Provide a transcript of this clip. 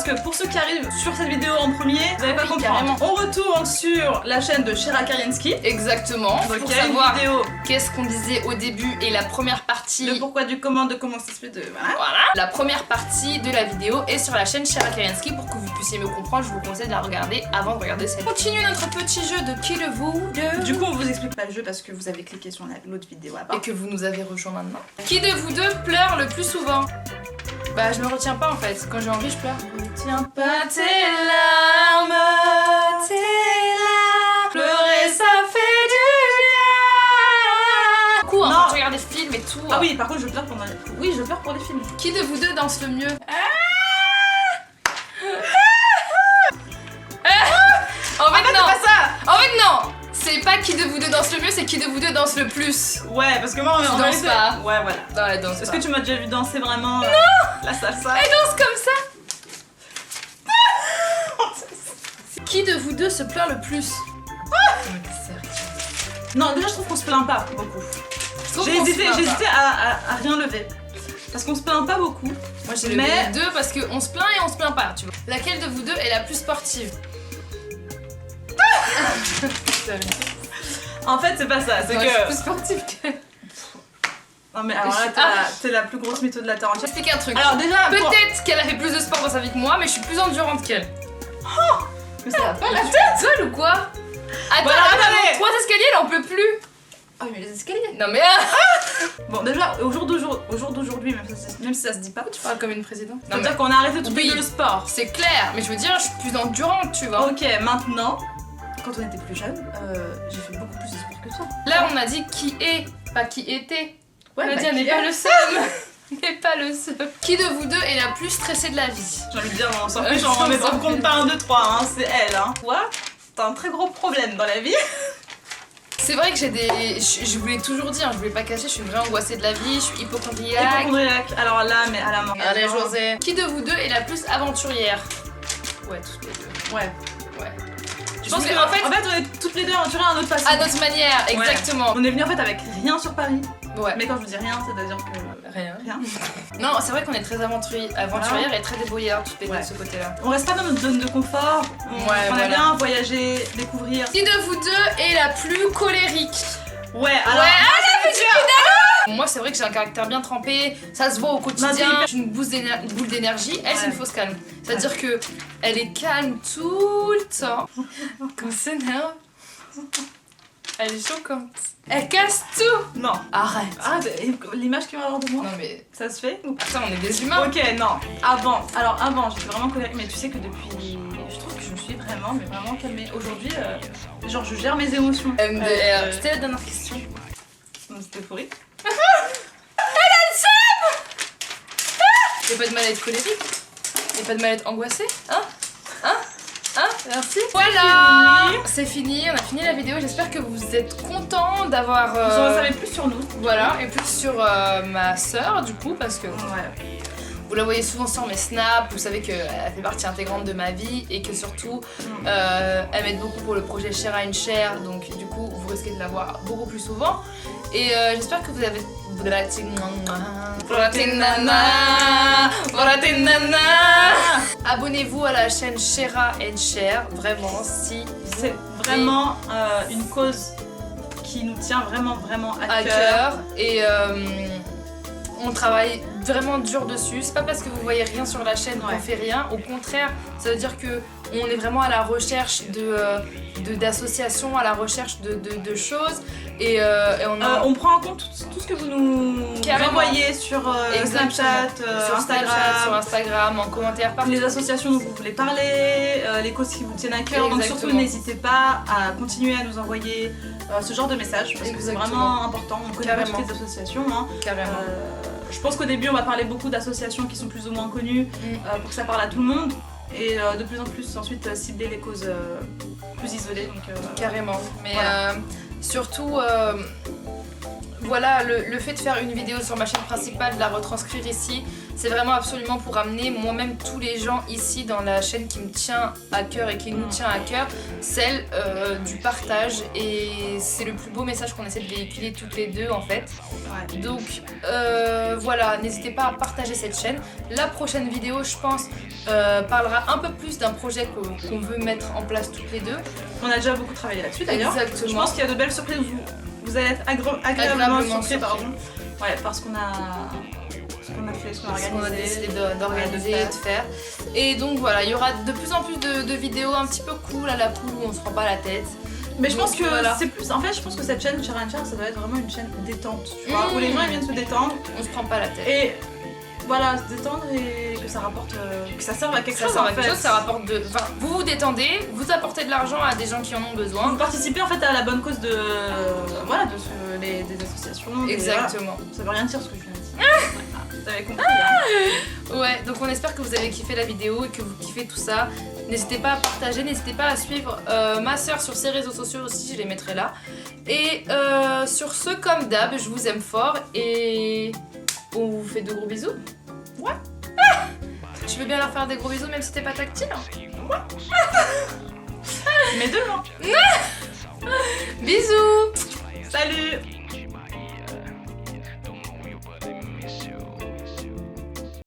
que pour ceux qui arrivent sur cette vidéo en premier, vous n'allez pas oui, comprendre. carrément. On retourne sur la chaîne de Shera Kariensky. Exactement. Donc Pour il y a une savoir vidéo, qu'est-ce qu'on disait au début et la première partie. le pourquoi du comment, de comment ça se fait, de voilà. Voilà. La première partie de la vidéo est sur la chaîne Shera Kariensky. Pour que vous puissiez me comprendre, je vous conseille de la regarder avant de regarder cette. Continue notre petit jeu de qui de vous deux. Du coup, on vous explique pas le jeu parce que vous avez cliqué sur l'autre vidéo à part. Et que vous nous avez rejoint maintenant. Qui de vous deux pleure le plus souvent? Bah je me retiens pas en fait, quand j'ai envie je pleure. Retiens Pas tes larmes, pleurer ça fait du bien. Coup, hein, Non. quand tu regardes des films et tout. Ah oui, par contre, je pleure pendant les... Oui, je pleure pour les films. Qui de vous deux danse le mieux? En fait non. C'est pas ça. En fait non. C'est pas qui de vous deux danse le mieux, c'est qui de vous deux danse le plus. Ouais, parce que moi, Tu en danses réalité- pas. Ouais, voilà. Non, elle danse Est-ce pas. que tu m'as déjà vu danser vraiment la salsa? Elle danse comme ça. Qui de vous deux se pleure le plus? Non, déjà, je trouve qu'on se plaint pas beaucoup. J'ai hésité à rien lever. Parce qu'on se plaint pas beaucoup. Moi j'ai levé Mais- les deux parce qu'on se plaint et on se plaint pas, tu vois. Laquelle de vous deux est la plus sportive? En fait, c'est pas ça. C'est Moi, je suis que. plus sportive que... Non, mais alors là, t'es la plus grosse mytho de la terre entière. Expliquer un truc. Alors, déjà. pour- Peut-être qu'elle a fait plus de sport dans sa vie que moi, mais je suis plus endurante qu'elle. Mais ça va pas la Tu te seule ou quoi? Attends, Voilà, elle attendez. monte 3 escaliers, elle en peut plus. Ah, mais les escaliers. Non mais Bon, déjà, au jour d'aujourd'hui, même si ça se dit pas, tu parles comme une présidente. Non ça veut mais dire qu'on a arrêté tout Oui. le sport. c'est clair, mais je veux dire, je suis plus endurante, tu vois. Ok, maintenant, quand on était plus jeune, j'ai fait beaucoup plus de sport que toi. Là on a dit qui est, pas qui était. Ouais, Nadia n'est pas le seul. N'est pas le seul. Qui de vous deux est la plus stressée de la vie? J'ai envie de dire, on s'en Ouais, fiche, on on remet s'en en compte fiche. pas 1, 2, 3, hein, c'est elle. Hein. Toi, t'as un très gros problème dans la vie. C'est vrai que j'ai des... Je voulais toujours dire, je voulais pas cacher, je suis une vraie angoissée de la vie, je suis hypochondriaque. Hypochondriaque. Alors là, mais à la mort. Allez José. Qui de vous deux est la plus aventurière? Ouais, toutes les deux. Ouais. Ouais. Je pense voulais- qu'en fait, on est toutes les deux aventuriers à notre façon. À notre manière, exactement. On est venu en fait avec rien sur Paris. Ouais. Mais quand je vous dis rien, c'est-à-dire que. Rien. Rien. Non, c'est vrai qu'on est très aventurière et très débrouillard toutes les deux Ouais. de ce côté-là. On reste pas dans notre zone de confort. On Ouais, aime voilà. bien voyager, découvrir. Qui de vous deux est la plus colérique? Ouais, alors. Moi, c'est vrai que j'ai un caractère bien trempé, ça se voit au quotidien. Non, Je suis une boule d'énergie, elle, c'est Ouais. une fausse calme. C'est-à-dire que elle est calme tout le temps. Quand elle s'énerve, elle est choquante. Elle casse tout. Non. Arrête. Ah, l'image qu'il va avoir de moi, Non mais, ça se fait ou pas? attends, on est des humains. Ok, non. Avant, j'étais vraiment colérique, mais tu sais que depuis. Je trouve que je me suis vraiment calmée. Aujourd'hui, genre, je gère mes émotions. MDR. C'était la dernière question. C'était euphorie. Y'a pas de mal à être colérique? Y'a pas de mal à être angoissée? Hein? Merci. Voilà! C'est fini, on a fini la vidéo. J'espère que vous êtes contents d'avoir. Vous en savez plus sur nous. Voilà, et plus sur ma sœur du coup, parce que Ouais. vous la voyez souvent sur mes snaps, vous savez qu'elle fait partie intégrante de ma vie et que surtout elle m'aide beaucoup pour le projet Shera and Share, donc du coup vous risquez de la voir beaucoup plus souvent. Et j'espère que vous avez. Abonnez-vous à la chaîne Shera and Share, vraiment, si C'est vraiment une cause qui nous tient vraiment à cœur. Et on travaille vraiment dur dessus. C'est pas parce que vous voyez rien sur la chaîne qu'on fait rien. Au contraire, ça veut dire que on est vraiment à la recherche d'associations, à la recherche de choses. Et on prend en compte tout ce que vous nous envoyez sur Snapchat, sur Instagram, en commentaire, partout. les associations dont vous voulez parler, les causes qui vous tiennent à cœur. Donc surtout Exactement. n'hésitez pas à continuer à nous envoyer ce genre de messages parce que c'est vraiment important. On connaît pas Carrément. toutes les associations. Hein. Carrément. Je pense qu'au début on va parler beaucoup d'associations qui sont plus ou moins connues pour que ça parle à tout le monde. Et de plus en plus ensuite cibler les causes plus isolées. Donc, Carrément. Mais voilà. surtout, voilà, le fait de faire une vidéo sur ma chaîne principale, de la retranscrire ici, c'est vraiment absolument pour amener moi-même tous les gens ici dans la chaîne qui me tient à cœur et qui nous tient à cœur, celle du partage. Et c'est le plus beau message qu'on essaie de véhiculer toutes les deux en fait. Ouais. Donc voilà, n'hésitez pas à partager cette chaîne. La prochaine vidéo, je pense, parlera un peu plus d'un projet qu'on veut mettre en place toutes les deux. On a déjà beaucoup travaillé là-dessus d'ailleurs. Exactement. Je pense qu'il y a de belles surprises. Vous allez être agréablement surpris, pardon. Ouais, parce qu'on a fait, ce qu'on a Parce qu'on a organisé. décidé d'organiser et de faire. Et donc voilà, il y aura de plus en plus de vidéos un petit peu cool à la cool où on se prend pas la tête. Mais je Donc, pense que voilà. c'est plus. En fait, je pense que cette chaîne Share and Share, ça doit être vraiment une chaîne détente, tu vois, où les gens ils viennent se détendre On se prend pas la tête. et voilà, se détendre et que ça rapporte, que ça serve à quelque chose. Ça sert à en quelque fait. chose, ça rapporte de. Enfin, vous vous détendez, vous apportez de l'argent à des gens qui en ont besoin. Vous participez en fait à la bonne cause de voilà des associations. Exactement. Ça veut rien dire ce que je viens de dire. Vous avez compris. Hein. Ouais, donc on espère que vous avez kiffé la vidéo et que vous kiffez tout ça. N'hésitez pas à partager, n'hésitez pas à suivre ma soeur sur ses réseaux sociaux aussi, je les mettrai là. Et sur ce, comme d'hab, je vous aime fort et on vous fait de gros bisous. Ouais. Tu veux bien leur faire des gros bisous même si t'es pas tactile? Mais deux, non. Bisous.